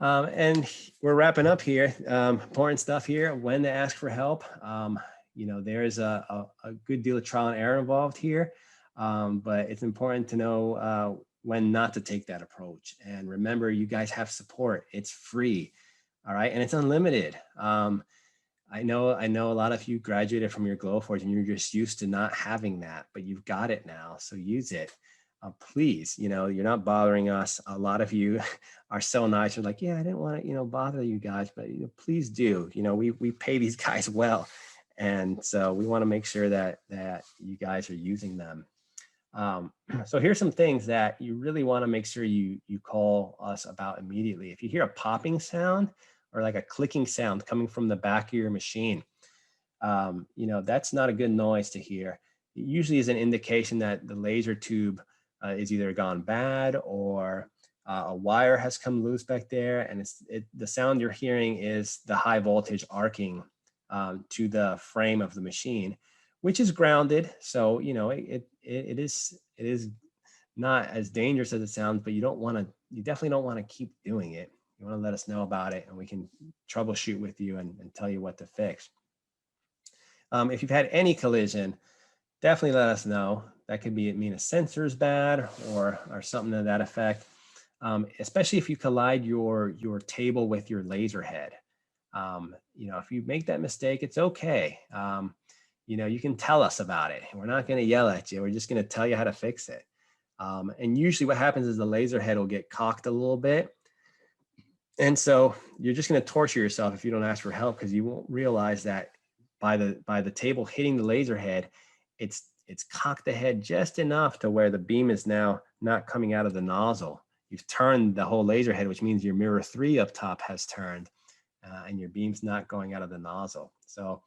And we're wrapping up here. Important stuff here. When to ask for help. There is a good deal of trial and error involved here, but it's important to know when not to take that approach. And remember, you guys have support. It's free, all right, and it's unlimited. I know a lot of you graduated from your Glowforge and you're just used to not having that, but you've got it now, so use it. Please, you're not bothering us. A lot of you are so nice. You're like, yeah, I didn't want to, bother you guys, but please do. We pay these guys well, and so we want to make sure that you guys are using them. So here's some things that you really want to make sure you call us about immediately. If you hear a popping sound or like a clicking sound coming from the back of your machine, that's not a good noise to hear. It usually is an indication that the laser tube is either gone bad or a wire has come loose back there, and the sound you're hearing is the high voltage arcing to the frame of the machine, which is grounded. So it is not as dangerous as it sounds, but you definitely don't want to keep doing it. You want to let us know about it, and we can troubleshoot with you and tell you what to fix. If you've had any collision, definitely let us know. That could mean a sensor's bad or something to that effect. Especially if you collide your table with your laser head. If you make that mistake, it's okay. You can tell us about it. We're not going to yell at you. We're just going to tell you how to fix it. And usually what happens is the laser head will get cocked a little bit. And so you're just going to torture yourself if you don't ask for help, because you won't realize that by the table hitting the laser head, it's cocked the head just enough to where the beam is now not coming out of the nozzle. You've turned the whole laser head, which means your mirror 3 up top has turned, and your beam's not going out of the nozzle. So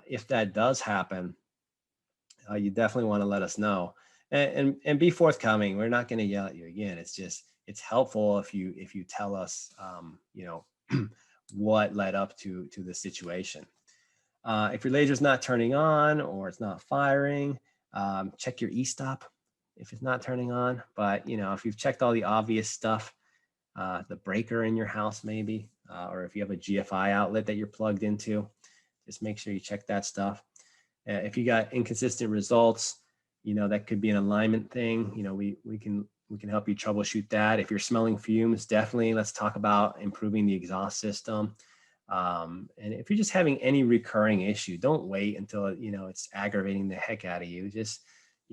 if that does happen, you definitely want to let us know and be forthcoming. We're not going to yell at you again. It's helpful if you tell us, what led up to the situation. If your laser's not turning on or it's not firing, check your e-stop if it's not turning on. But if you've checked all the obvious stuff, the breaker in your house maybe, or if you have a GFI outlet that you're plugged into, just make sure you check that stuff. If you got inconsistent results, that could be an alignment thing. We can help you troubleshoot that. If you're smelling fumes, definitely let's talk about improving the exhaust system. And if you're just having any recurring issue, don't wait until it's aggravating the heck out of you. Just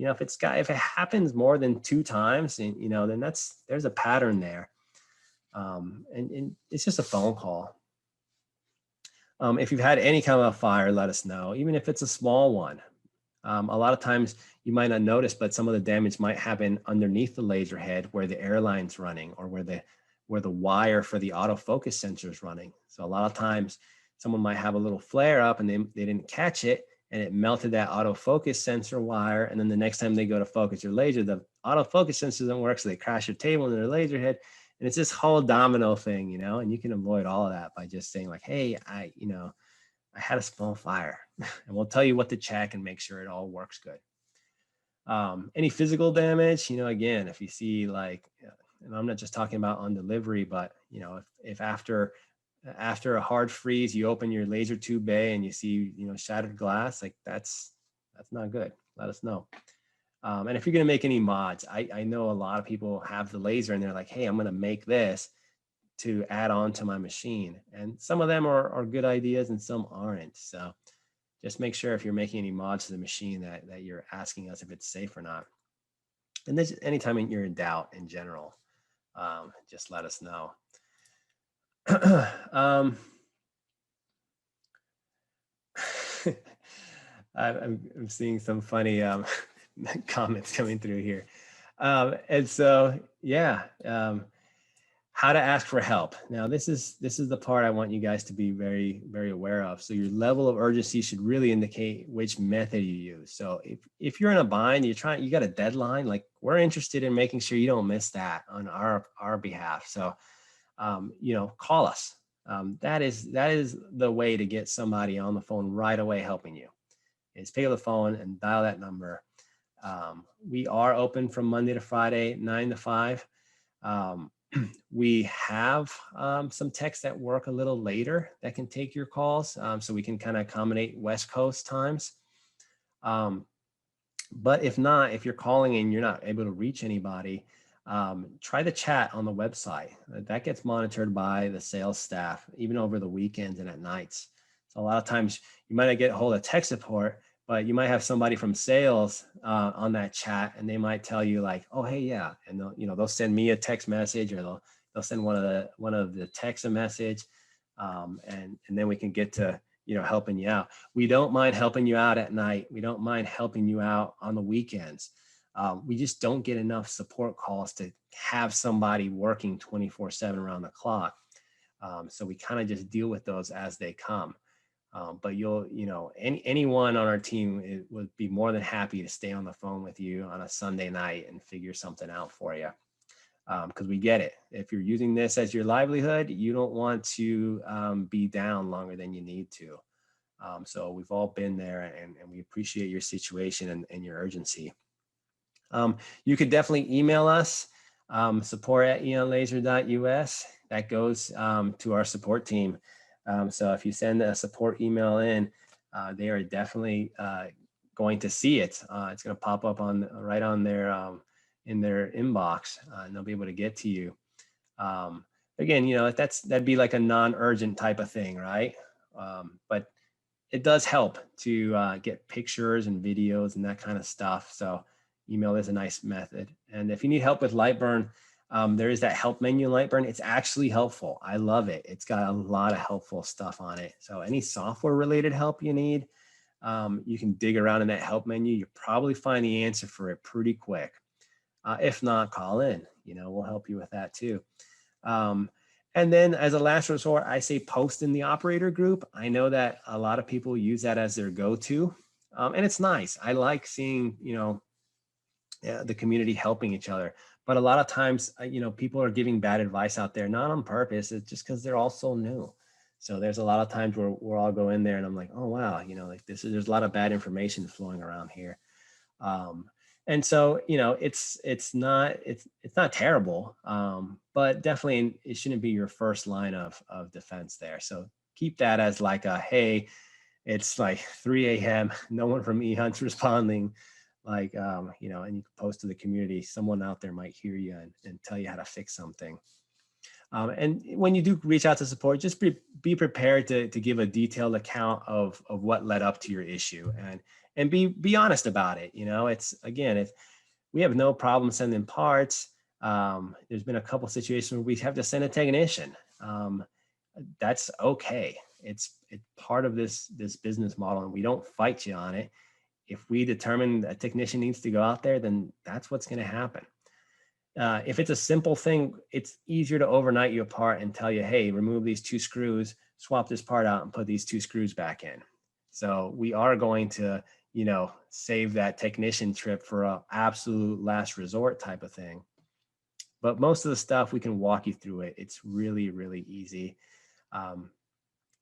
if it happens more than 2 times, and then there's a pattern there. And it's just a phone call. If you've had any kind of a fire, let us know, even if it's a small one. A lot of times you might not notice, but some of the damage might happen underneath the laser head where the air line's running, or where the wire for the autofocus sensor is running. So a lot of times someone might have a little flare up and they didn't catch it, and it melted that autofocus sensor wire. And then the next time they go to focus your laser, the autofocus sensor doesn't work, so they crash your table into their laser head. And it's this whole domino thing, and you can avoid all of that by just saying like, hey, I had a small fire, and we'll tell you what to check and make sure it all works good. Any physical damage, again, if you see and I'm not just talking about on delivery, but if after a hard freeze, you open your laser tube bay and you see, shattered glass, like that's not good. Let us know. And if you're going to make any mods, I know a lot of people have the laser and they're like, hey, I'm going to make this to add on to my machine. And some of them are good ideas and some aren't. So just make sure if you're making any mods to the machine that you're asking us if it's safe or not. And this, anytime you're in doubt in general, just let us know. I'm seeing some funny comments coming through here. And so, yeah, how to ask for help. Now, this is the part I want you guys to be very, very aware of. So your level of urgency should really indicate which method you use. So if you're in a bind, you got a deadline, like we're interested in making sure you don't miss that on our behalf. So, call us. That is the way to get somebody on the phone right away helping you. Is pick up the phone and dial that number. We are open from Monday to Friday, 9 to 5. We have some techs that work a little later that can take your calls, so we can kind of accommodate West Coast times. Um, but if not, if you're calling and you're not able to reach anybody, try the chat on the website. That gets monitored by the sales staff, even over the weekends and at nights. So a lot of times you might not get a hold of tech support, but you might have somebody from sales on that chat, and they might tell you like, "Oh, hey, yeah," and they'll send me a text message, or they'll send one of the techs a message, and then we can get to helping you out. We don't mind helping you out at night. We don't mind helping you out on the weekends. We just don't get enough support calls to have somebody working 24/7 around the clock. So we kind of just deal with those as they come. But anyone on our team would be more than happy to stay on the phone with you on a Sunday night and figure something out for you. Because we get it. If you're using this as your livelihood, you don't want to be down longer than you need to. So we've all been there, and we appreciate your situation and your urgency. You could definitely email us, support@eonlaser.us. That goes to our support team. So if you send a support email in, they are definitely going to see it. It's going to pop up right on their in their inbox, and they'll be able to get to you. Again, that'd be like a non-urgent type of thing, right? But it does help to get pictures and videos and that kind of stuff. So email is a nice method. And if you need help with Lightburn, there is that help menu in Lightburn. It's actually helpful. I love it. It's got a lot of helpful stuff on it. So any software related help you need, you can dig around in that help menu. You'll probably find the answer for it pretty quick. If not, call in. We'll help you with that too. And then as a last resort, I say post in the operator group. I know that a lot of people use that as their go-to, and it's nice. I like seeing, the community helping each other. But a lot of times, people are giving bad advice out there, not on purpose. It's just because they're all so new. So there's a lot of times where we'll all go in there and I'm like, oh, wow, there's a lot of bad information flowing around here. And so, it's not terrible, but definitely it shouldn't be your first line of defense there. So keep that as like hey, it's like 3 a.m. No one from Aeon's responding. Like, and you can post to the community. Someone out there might hear you and tell you how to fix something. And when you do reach out to support, just be prepared to give a detailed account of what led up to your issue, and be honest about it. It's, again, if we have no problem sending parts, there's been a couple situations where we have to send a technician. That's okay. It's part of this business model, and we don't fight you on it. If we determine a technician needs to go out there, then that's what's going to happen. If it's a simple thing, it's easier to overnight you a part and tell you, hey, remove these 2 screws, swap this part out and put these 2 screws back in. So we are going to, save that technician trip for an absolute last resort type of thing. But most of the stuff, we can walk you through it. It's really, really easy. And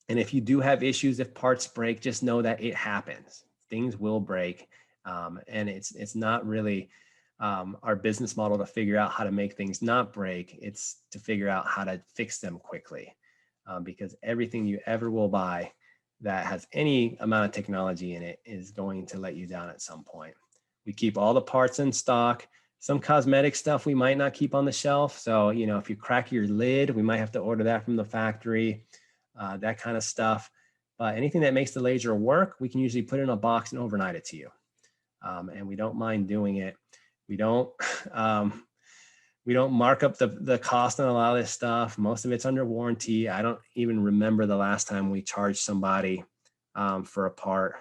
if you do have issues, if parts break, just know that it happens. Things will break. And it's not really our business model to figure out how to make things not break. It's to figure out how to fix them quickly, because everything you ever will buy that has any amount of technology in it is going to let you down at some point. We keep all the parts in stock. Some cosmetic stuff we might not keep on the shelf. So, if you crack your lid, we might have to order that from the factory, that kind of stuff. But anything that makes the laser work, we can usually put it in a box and overnight it to you. And we don't mind doing it. We don't mark up the cost on a lot of this stuff. Most of it's under warranty. I don't even remember the last time we charged somebody for a part.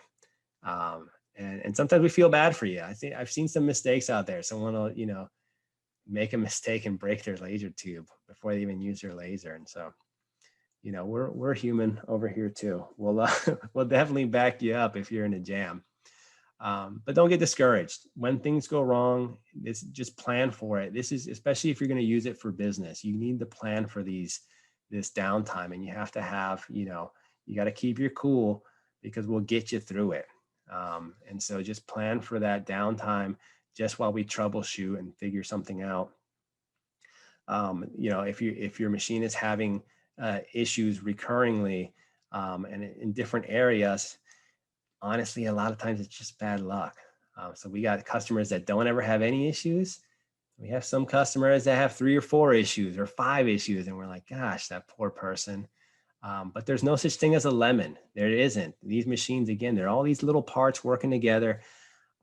And sometimes we feel bad for you. I've seen some mistakes out there. Someone will, make a mistake and break their laser tube before they even use their laser. And so, we're human over here too. We'll definitely back you up if you're in a jam. But don't get discouraged when things go wrong. Just plan for it. This is, especially if you're going to use it for business, you need to plan for this downtime, and you have to have, you got to keep your cool, because we'll get you through it. And so just plan for that downtime just while we troubleshoot and figure something out. You know, if your machine is having issues recurringly and in different areas, honestly, a lot of times it's just bad luck. So we got customers that don't ever have any issues. We have some customers that have 3 or 4 issues or 5 issues, and we're like, gosh, that poor person. But there's no such thing as a lemon. There isn't. These machines, again, they're all these little parts working together.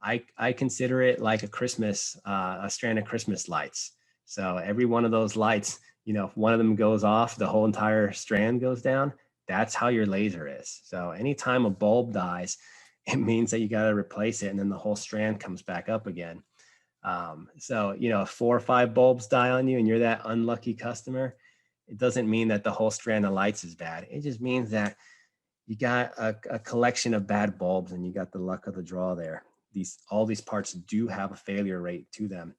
I consider it like a strand of Christmas lights. So every one of those lights, you know, if one of them goes off, the whole entire strand goes down. That's how your laser is. So anytime a bulb dies, it means that you got to replace it, and then the whole strand comes back up again. So, you know, if 4 or 5 bulbs die on you and you're that unlucky customer, it doesn't mean that the whole strand of lights is bad. It just means that you got a collection of bad bulbs and you got the luck of the draw there. All these parts do have a failure rate to them.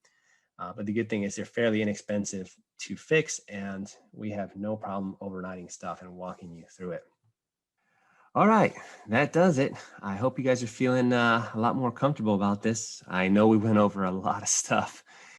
But the good thing is they're fairly inexpensive to fix, and we have no problem overnighting stuff and walking you through it. All right, that does it. I hope you guys are feeling a lot more comfortable about this. I know we went over a lot of stuff.